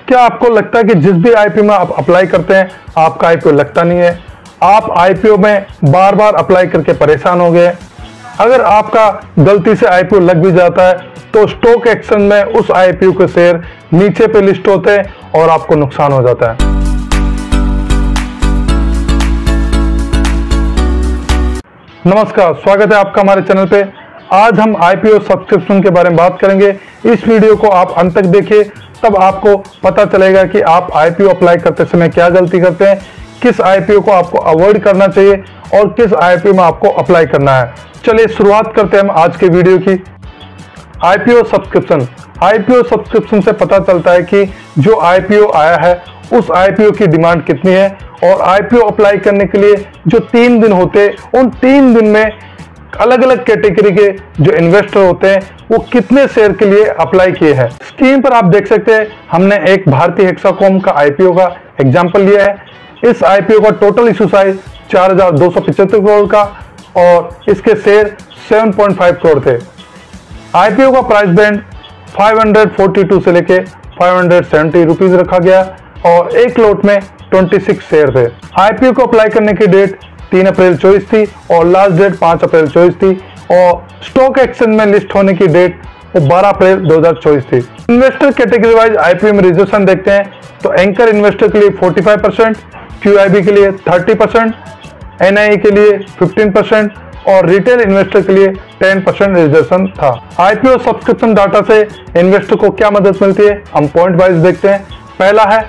क्या आपको लगता है कि जिस भी आईपीओ में आप अप्लाई करते हैं आपका आईपीओ लगता नहीं है? आप आईपीओ में बार बार अप्लाई करके परेशान हो गए। अगर आपका गलती से आईपीओ लग भी जाता है तो स्टॉक एक्सचेंज में उस आईपीओ के शेयर नीचे पे लिस्ट होते हैं और आपको नुकसान हो जाता है। नमस्कार, स्वागत है आपका हमारे चैनल पे। आज हम आईपीओ सब्सक्रिप्शन के बारे में बात करेंगे। इस वीडियो को आप अंत तक देखिए, तब आपको पता चलेगा कि आप आईपीओ अप्लाई करते समय क्या गलती करते हैं, किस आईपीओ को आपको अवॉइड करना चाहिए और किस आईपीओ में आपको अप्लाई करना है। चलिए शुरुआत करते हैं हम आज के वीडियो की। IPO subscription. आईपीओ सब्सक्रिप्शन से पता चलता है कि जो आईपीओ आया है उस आईपीओ की डिमांड कितनी है और आईपीओ अप्लाई करने के लिए जो 3 दिन होते हैं उन 3 दिन में अलग अलग कैटेगरी के जो इन्वेस्टर होते हैं वो कितने शेयर के लिए अप्लाई किए हैं। स्क्रीन पर आप देख सकते हैं, हमने एक भारतीय हेक्साकॉम का आईपीओ का एग्जांपल लिया है। इस आईपीओ का टोटल इशू साइज 4,275 करोड़ का और इसके शेयर 7.5 करोड़ थे। आईपीओ का प्राइस बैंड 542 से लेके 570 रुपीज रखा गया और एक लोट में 26 शेयर थे। आईपीओ को अप्लाई करने की डेट 3 अप्रैल 24 थी और लास्ट डेट 5 अप्रैल 24 थी और स्टॉक एक्सचेंज में लिस्ट होने की डेट वो 12 अप्रैल 2024 थी। इन्वेस्टर कैटेगरी वाइज आईपीओ में रिजर्वेशन देखते हैं तो एंकर इन्वेस्टर के लिए 45%, क्यूआईबी के लिए 30%, एनआई के लिए 15% और रिटेल इन्वेस्टर के लिए 10% रिजर्वेशन था। आईपीओ सब्सक्रिप्शन डाटा से इन्वेस्टर को क्या मदद मिलती है, हम पॉइंट वाइज देखते हैं। पहला है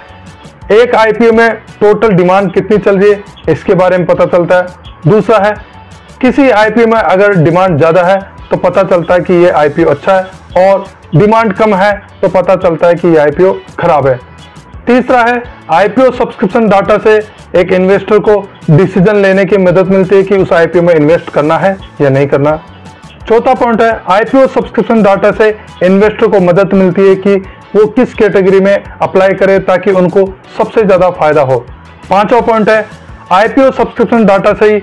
एक आईपीओ में टोटल डिमांड कितनी चल रही है, इसके बारे में पता चलता है। दूसरा है किसी आईपीओ में अगर डिमांड ज्यादा है तो पता चलता है कि ये आईपीओ अच्छा है और डिमांड कम है तो पता चलता है कि ये आईपीओ खराब है। तीसरा है आईपीओ सब्सक्रिप्शन डाटा से एक इन्वेस्टर को डिसीजन लेने की मदद मिलती है कि उस आईपीओ में इन्वेस्ट करना है या नहीं करना। चौथा पॉइंट है आईपीओ सब्सक्रिप्शन डाटा से इन्वेस्टर को मदद मिलती है कि वो किस कैटेगरी में अप्लाई करे ताकि उनको सबसे ज्यादा फायदा हो। पांचवा पॉइंट है आईपीओ सब्सक्रिप्शन डाटा से ही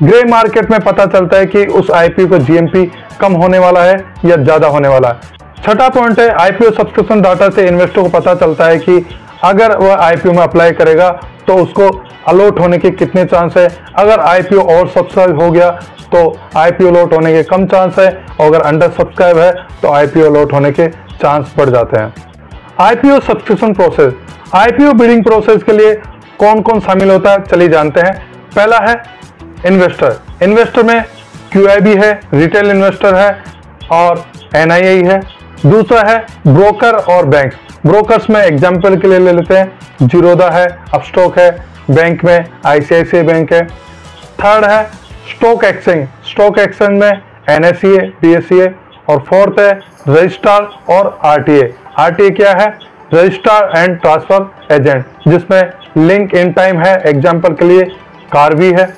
ग्रे मार्केट में पता चलता है कि उस आईपीओ का जीएमपी कम होने वाला है या ज्यादा होने वाला है। छठा पॉइंट है आईपीओ सब्सक्रिप्शन डाटा से इन्वेस्टर को पता चलता है कि अगर वह आईपीओ में अप्लाई करेगा तो उसको अलॉट होने के कितने चांस है। अगर आईपीओ ओवर सब्सक्राइब हो गया तो आईपीओ अलॉट होने के कम चांस है और अगर अंडर सब्सक्राइब है तो आईपीओ अलॉट होने के चांस बढ़ जाते हैं। IPO subscription process. IPO bidding process के लिए कौन कौन शामिल होता है, चलिए जानते हैं। पहला है इन्वेस्टर। इन्वेस्टर में क्यूआईबी है, रिटेल इन्वेस्टर है और एनआईआई है। दूसरा है ब्रोकर और बैंक। ब्रोकर्स में एग्जांपल के लिए ले लेते हैं, जीरोधा है, अपस्टॉक है, बैंक में आईसीआईसीआई बैंक है। थर्ड है स्टॉक एक्सचेंज। स्टॉक एक्सचेंज में एनएसई है, बीएसई है और फोर्थ है रजिस्ट्रार और आरटीए। आरटीए क्या है, रजिस्ट्रार एंड ट्रांसफर एजेंट, जिसमें लिंक इन टाइम है, एग्जांपल के लिए कार्वी है।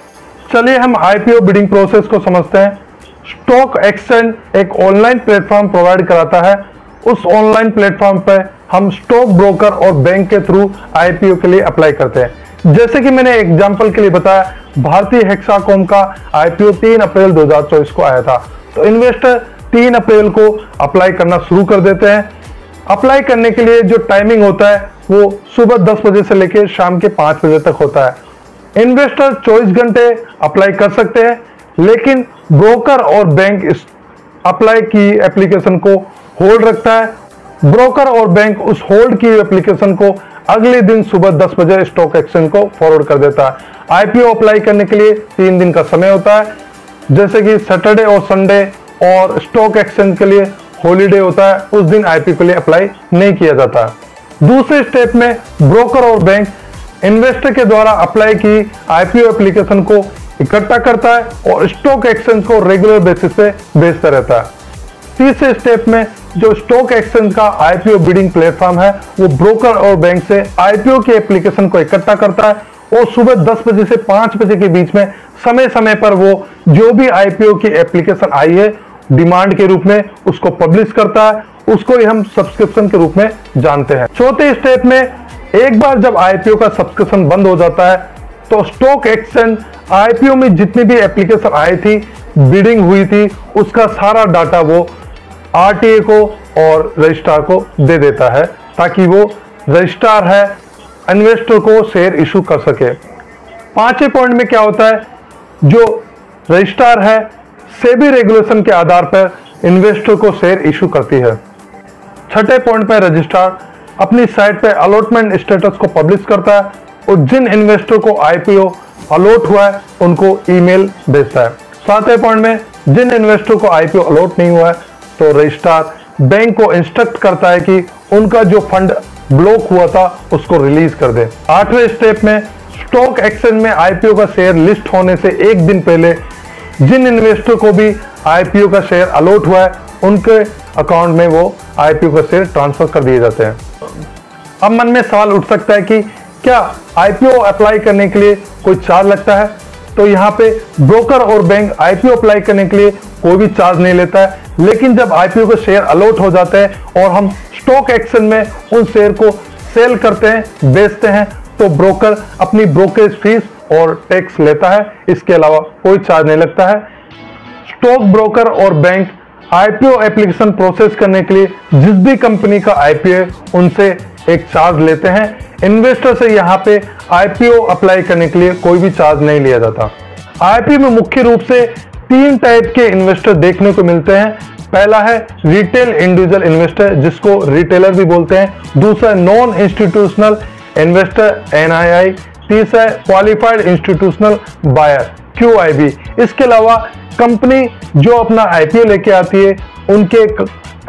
चलिए हम आईपीओ बिडिंग प्रोसेस को समझते हैं। स्टॉक एक्सचेंज एक ऑनलाइन प्लेटफॉर्म प्रोवाइड कराता है। उस ऑनलाइन प्लेटफॉर्म पर हम स्टॉक ब्रोकर और बैंक के थ्रू आईपीओ के लिए अप्लाई करते हैं। जैसे कि मैंने एग्जांपल के लिए बताया, भारतीय हेक्साकॉम का आईपीओ 3 अप्रैल 2024 को आया था, तो इन्वेस्टर 3 अप्रैल को अप्लाई करना शुरू कर देते हैं। अप्लाई करने के लिए जो टाइमिंग होता है वो सुबह 10 बजे से लेकर शाम के 5 बजे तक होता है। इन्वेस्टर 24 घंटे अप्लाई कर सकते हैं, लेकिन ब्रोकर और बैंक इस अप्लाई की एप्लीकेशन को होल्ड रखता है। ब्रोकर और बैंक उस होल्ड की एप्लीकेशन को अगले दिन सुबह 10 बजे स्टॉक एक्सचेंज को फॉरवर्ड कर देता है। आईपीओ अप्लाई करने के लिए 3 दिन का समय होता है, जैसे कि सैटरडे और संडे, और स्टॉक एक्सचेंज के लिए हॉलीडे होता है, उस दिन आईपीओ के लिए अप्लाई नहीं किया जाता। दूसरे स्टेप में ब्रोकर और बैंक इन्वेस्टर के द्वारा अप्लाई की आईपीओ एप्लीकेशन को इकट्ठा करता है और स्टॉक एक्सचेंज को रेगुलर बेसिस पे भेजता रहता है। तीसरे स्टेप में जो स्टॉक एक्सचेंज का आईपीओ बिडिंग प्लेटफॉर्म है वो ब्रोकर और बैंक से आईपीओ की एप्लीकेशन को इकट्ठा करता है और सुबह 10 बजे से 5 बजे के बीच में समय समय पर वो जो भी आईपीओ की एप्लीकेशन आई है डिमांड के रूप में उसको पब्लिश करता है। उसको ही हम सब्सक्रिप्शन के रूप में जानते हैं। चौथे स्टेप में एक बार जब आईपीओ का सब्सक्रिप्शन बंद हो जाता है तो स्टॉक एक्सचेंज आईपीओ में जितनी भी एप्लीकेशन आई थी, बिडिंग हुई थी, उसका सारा डाटा वो आरटीए को और रजिस्ट्रार को दे देता है ताकि वो रजिस्ट्रार है इन्वेस्टर को शेयर इशू कर सके। 5वें पॉइंट में क्या होता है, जो रजिस्ट्रार है सेबी रेगुलेशन के आधार पर इन्वेस्टर को शेयर इशू करती है। 6ठे पॉइंट पर रजिस्ट्रार अपनी साइट पर अलॉटमेंट स्टेटस को पब्लिश करता है और जिन इन्वेस्टर को आईपीओ अलॉट हुआ है उनको ईमेल भेजता है। 7वें पॉइंट में जिन इन्वेस्टर को आईपीओ अलॉट नहीं हुआ है तो रजिस्ट्रार बैंक को इंस्ट्रक्ट करता है कि उनका जो फंड ब्लॉक हुआ था उसको रिलीज कर दे। 8वें स्टेप में स्टॉक एक्सचेंज में आईपीओ का शेयर लिस्ट होने से एक दिन पहले जिन इन्वेस्टर को भी आईपीओ का शेयर अलॉट हुआ है उनके अकाउंट में वो आईपीओ का शेयर ट्रांसफर कर दिए जाते हैं। अब मन में सवाल उठ सकता है कि क्या आईपीओ अप्लाई करने के लिए कोई चार्ज लगता है? तो यहाँ पे ब्रोकर और बैंक आईपीओ अप्लाई करने के लिए कोई भी चार्ज नहीं लेता है, लेकिन जब आईपीओ का शेयर अलॉट हो जाता है और हम स्टॉक एक्सचेंज में उन शेयर को सेल करते हैं, बेचते हैं, तो ब्रोकर अपनी ब्रोकरेज फीस और टैक्स लेता है, इसके अलावा कोई चार्ज नहीं लगता है। स्टॉक ब्रोकर और बैंक आईपीओ एप्लीकेशन प्रोसेस करने के लिए जिस भी कंपनी का आईपीओ है उनसे एक चार्ज लेते हैं। इन्वेस्टर से यहाँ पे आईपीओ अप्लाई करने के लिए कोई भी चार्ज नहीं लिया जाता। आईपीओ में मुख्य रूप से 3 टाइप के इन्वेस्टर देखने को मिलते हैं। पहला है रिटेल इंडिविजुअल इन्वेस्टर, जिसको रिटेलर भी बोलते हैं। दूसरा नॉन इंस्टीट्यूशनल इन्वेस्टर NII। तीसरा क्वालिफाइड इंस्टीट्यूशनल बायर QIB। इसके अलावा कंपनी जो अपना आईपीओ लेके आती है उनके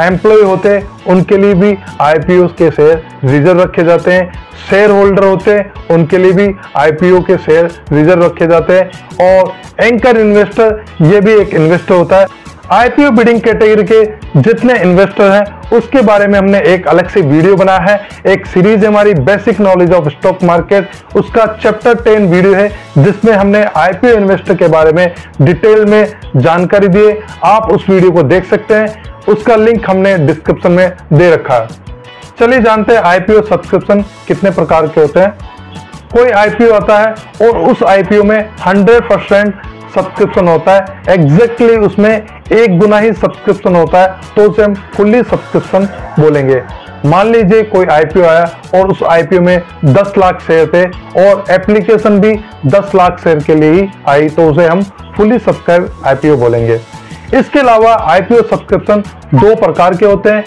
एम्प्लॉय होते हैं, उनके लिए भी आईपीओ के शेयर रिजर्व रखे जाते हैं। शेयर होल्डर होते हैं, उनके लिए भी आईपीओ के शेयर रिजर्व रखे जाते हैं। और एंकर इन्वेस्टर, ये भी एक इन्वेस्टर होता है। आईपीओ बिडिंग कैटेगरी के जितने इन्वेस्टर हैं उसके बारे में हमने एक अलग से वीडियो बनाया है। एक सीरीज हमारी basic knowledge of stock market, उसका चैप्टर 10 वीडियो है जिसमें हमने आईपीओ इन्वेस्टर के बारे में डिटेल में जानकारी दी है। आप उस वीडियो को देख सकते हैं, उसका लिंक हमने डिस्क्रिप्शन में दे रखा है। चलिए जानते हैं आईपीओ सब्सक्रिप्शन कितने प्रकार के होते हैं। कोई आईपीओ आता है और उस आईपीओ में 100% सब्सक्रिप्शन होता है, एग्जैक्टली उसमें 1 गुना ही सब्सक्रिप्शन होता है, तो उसे हम फुल्ली सब्सक्रिप्शन बोलेंगे। मान लीजिए कोई आईपीओ आया और उस आईपीओ में 10 लाख शेयर थे और एप्लीकेशन भी 10 लाख शेयर के लिए ही आई, तो उसे हम फुल्ली सब्सक्राइब आईपीओ बोलेंगे। इसके अलावा आईपीओ सब्सक्रिप्शन 2 प्रकार के होते हैं,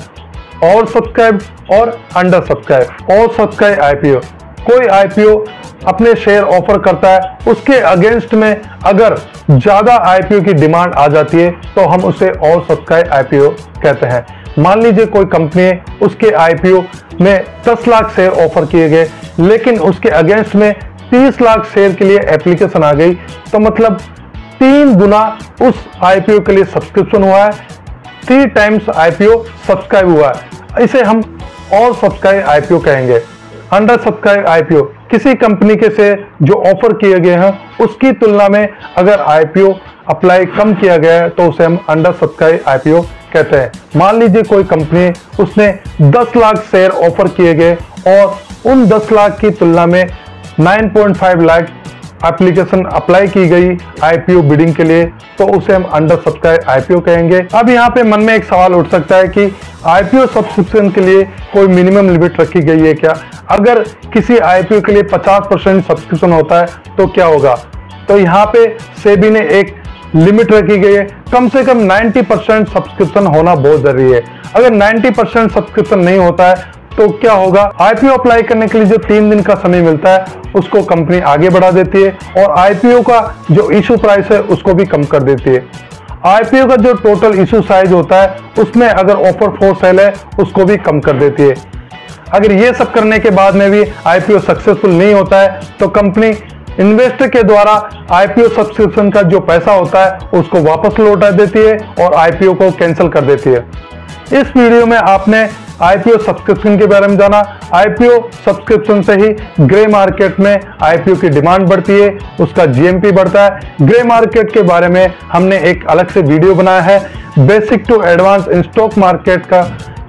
ओवर सब्सक्राइब और under subscribe. Over subscribe IPO, कोई आईपीओ अपने शेयर ऑफर करता है, उसके अगेंस्ट में अगर ज्यादा आईपीओ की डिमांड आ जाती है तो हम उसे ओवर सब्सक्राइब आईपीओ कहते हैं। मान लीजिए कोई कंपनी है, उसके आईपीओ में 10 लाख शेयर ऑफर किए गए, लेकिन उसके अगेंस्ट में 30 लाख शेयर के लिए एप्लीकेशन आ गई, तो मतलब 3 गुना उस आईपीओ के लिए सब्सक्रिप्शन हुआ है, 3 टाइम्स आईपीओ सब्सक्राइब हुआ है। इसे हम और सब्सक्राइब आईपीओ कहेंगे। अंडर सब्सक्राइब आईपीओ, किसी कंपनी के शेयर जो ऑफर किए गए हैं उसकी तुलना में अगर आईपीओ अप्लाई कम किया गया है तो उसे हम अंडर सब्सक्राइब आईपीओ कहते हैं। मान लीजिए कोई कंपनी, उसने 10 लाख शेयर ऑफर किए गए और उन 10 लाख की तुलना में 9.5 लाख एप्लीकेशन अप्लाई की गई आईपीओ बिडिंग के लिए, तो उसे हम अंडर सब्सक्राइब आईपीओ कहेंगे। अब यहाँ पे मन में एक सवाल उठ सकता है कि आईपीओ सब्सक्रिप्शन के लिए कोई मिनिमम लिमिट रखी गई है क्या? अगर किसी आईपीओ के लिए 50% सब्सक्रिप्शन होता है तो क्या होगा? तो यहाँ पे सेबी ने एक लिमिट रखी गई है, कम से कम 90% सब्सक्रिप्शन होना बहुत जरूरी है। अगर 90% सब्सक्रिप्शन नहीं होता है तो क्या होगा? आईपीओ अप्लाई करने के लिए जो 3 दिन का समय मिलता है उसको कंपनी आगे बढ़ा देती है और आईपीओ का जो इशू प्राइस है उसको भी कम कर देती है। आईपीओ का जो टोटल इशू साइज होता है उसमें अगर ऑफर फॉर सेल है उसको भी कम कर देती है। अगर ये सब करने के बाद में भी आईपीओ सक्सेसफुल नहीं होता है तो कंपनी इन्वेस्टर के द्वारा आईपीओ सब्सक्रिप्शन का जो पैसा होता है उसको वापस लौटा देती है और आईपीओ को कैंसिल कर देती है। इस वीडियो में आपने आईपीओ सब्सक्रिप्शन के बारे में जाना। आईपीओ सब्सक्रिप्शन से ही ग्रे मार्केट में आईपीओ की डिमांड बढ़ती है, उसका जीएमपी बढ़ता है। ग्रे मार्केट के बारे में हमने एक अलग से वीडियो बनाया है, basic to advance in stock market का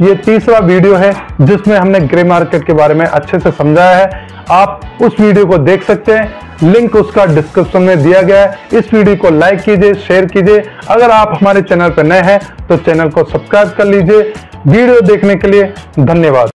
ये 3रा वीडियो है जिसमें हमने ग्रे मार्केट के बारे में अच्छे से समझाया है। आप उस वीडियो को देख सकते हैं, लिंक उसका डिस्क्रिप्शन में दिया गया है। इस वीडियो को लाइक कीजिए, शेयर कीजिए। अगर आप हमारे चैनल पर नए हैं तो चैनल को सब्सक्राइब कर लीजिए। वीडियो देखने के लिए धन्यवाद।